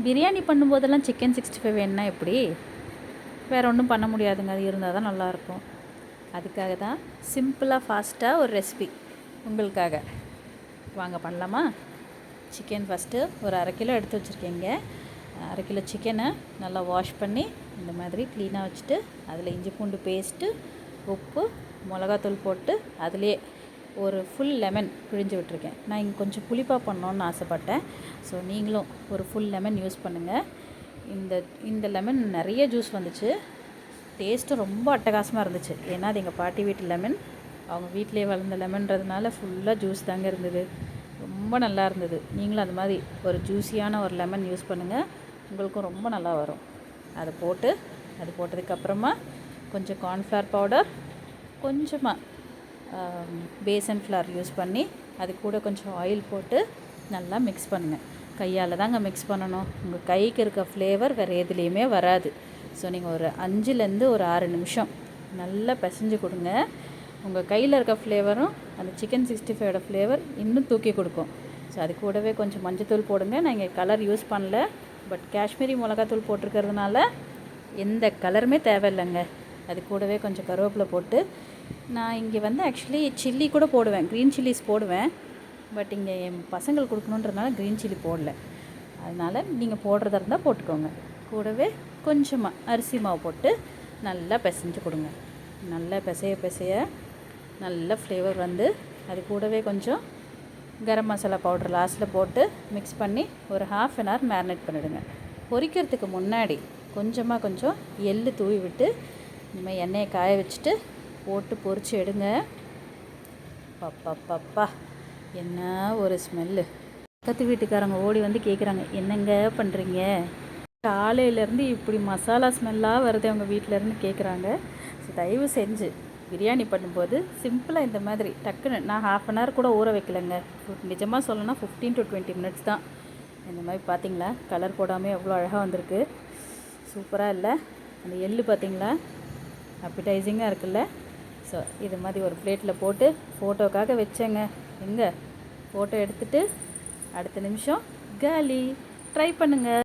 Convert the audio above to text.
Biryani பண்ணும்போதெல்லாம் chicken 65 வேணுன்னா எப்படி? வேறு ஒன்றும் பண்ண முடியாதுங்க, அது இருந்தால் தான் நல்லாயிருக்கும். அதுக்காக தான் சிம்பிளாக ஃபாஸ்ட்டாக ஒரு ரெசிபி உங்களுக்காக. வாங்க பண்ணலாமா? சிக்கன் ஃபஸ்ட்டு ஒரு 1/2 கிலோ எடுத்து வச்சுருக்கேங்க. 1/2 கிலோ சிக்கனை நல்லா வாஷ் பண்ணி இந்த மாதிரி க்ளீனாக வச்சுட்டு அதில் இஞ்சி பூண்டு பேஸ்ட்டு, உப்பு, மிளகாத்தூள் போட்டு அதிலே ஒரு ஃபுல் லெமன் பிழிஞ்சு விட்டுருக்கேன். நான் இங்கே கொஞ்சம் புளிப்பாக பண்ணோன்னு ஆசைப்பட்டேன். ஸோ நீங்களும் ஒரு ஃபுல் லெமன் யூஸ் பண்ணுங்கள். இந்த லெமன் நிறைய ஜூஸ் வந்துச்சு. டேஸ்ட்டு ரொம்ப அட்டகாசமாக இருந்துச்சு. ஏன்னா அது எங்கள் பாட்டி வீட்டு லெமன். அவங்க வீட்டிலே வளர்ந்த லெமன்றதுனால ஃபுல்லாக ஜூஸ் தாங்க இருந்தது. ரொம்ப நல்லா இருந்தது. நீங்களும் அது மாதிரி ஒரு ஜூஸியான ஒரு லெமன் யூஸ் பண்ணுங்கள், உங்களுக்கும் ரொம்ப நல்லா வரும். அதை போட்டு அது போட்டதுக்கப்புறமா கொஞ்சம் கார்ன்ஃப்ளவர் பவுடர், கொஞ்சமாக பேசன் ஃப்ளார் யூஸ் பண்ணி அது கூட கொஞ்சம் ஆயில் போட்டு நல்லா மிக்ஸ் பண்ணுங்கள். கையால் தாங்க மிக்ஸ் பண்ணணும். உங்கள் கைக்கு இருக்க ஃப்ளேவர் வேறு எதுலேயுமே வராது. ஸோ நீங்கள் ஒரு 5லேருந்து ஒரு 6 நிமிஷம் நல்லா பிசைஞ்சு கொடுங்க. உங்கள் கையில் இருக்க ஃப்ளேவரும் அந்த சிக்கன் 65ஓட ஃப்ளேவர் இன்னும் தூக்கி கொடுக்கும். ஸோ அது கூடவே கொஞ்சம் மஞ்சத்தூள் போடுங்க. நான் இங்கே கலர் யூஸ் பண்ணல, பட் காஷ்மீரி மிளகாத்தூள் போட்டிருக்கிறதுனால எந்த கலருமே தேவையில்லைங்க. அது கூடவே கொஞ்சம் கருவேப்பிலை போட்டு, நான் இங்கே ஆக்சுவலி சில்லி கூட போடுவேன், க்ரீன் சில்லிஸ் போடுவேன். பட் இங்கே என் பசங்களுக்கு கொடுக்கணுன்றதுனால க்ரீன் சில்லி போடல. அதனால் நீங்கள் போடுறதா இருந்தால் போட்டுக்கோங்க. கூடவே கொஞ்சமாக அரிசி மாவு போட்டு நல்லா பிசைஞ்சு கொடுங்க. நல்லா பிசைய நல்ல ஃப்ளேவர் அது கூடவே கொஞ்சம் கரம் மசாலா பவுடர் லாஸ்ட்டில் போட்டு மிக்ஸ் பண்ணி ஒரு 1/2 அன் ஹவர் மேரினேட் பண்ணிவிடுங்க. பொரிக்கிறதுக்கு முன்னாடி கொஞ்சம் எள்ளு தூவி விட்டு இனிமேல் எண்ணெயை காய வச்சுட்டு போட்டு பொரித்து எடுங்க. பப்பா என்ன ஒரு ஸ்மெல்லு! பக்கத்து வீட்டுக்காரங்க ஓடி வந்து கேட்குறாங்க, என்னங்க பண்ணுறீங்க? காலையிலேருந்து இப்படி மசாலா ஸ்மெல்லாக வருது அவங்க வீட்டிலேருந்து கேட்குறாங்க. ஸோ தயவு செஞ்சு பிரியாணி பண்ணும்போது சிம்பிளாக இந்த மாதிரி டக்குன்னு, நான் 1/2 அன் ஹவர் கூட ஊற வைக்கலைங்க. நிஜமாக சொல்லணும்னா 15 to 20 மினிட்ஸ் தான். இந்த மாதிரி பார்த்தீங்களா, கலர் போடாமல் எவ்வளோ அழகாக வந்திருக்கு. சூப்பராக இல்லை? அந்த எள்ளு பார்த்தீங்களா, அப்பிடைசிங்காக இருக்குல்ல? ஸோ இது மாதிரி ஒரு பிளேட்டில் போட்டு ஃபோட்டோக்காக வச்சேங்க. எங்கே ஃபோட்டோ எடுத்துகிட்டு அடுத்த நிமிஷம் காலி. ட்ரை பண்ணுங்கள்.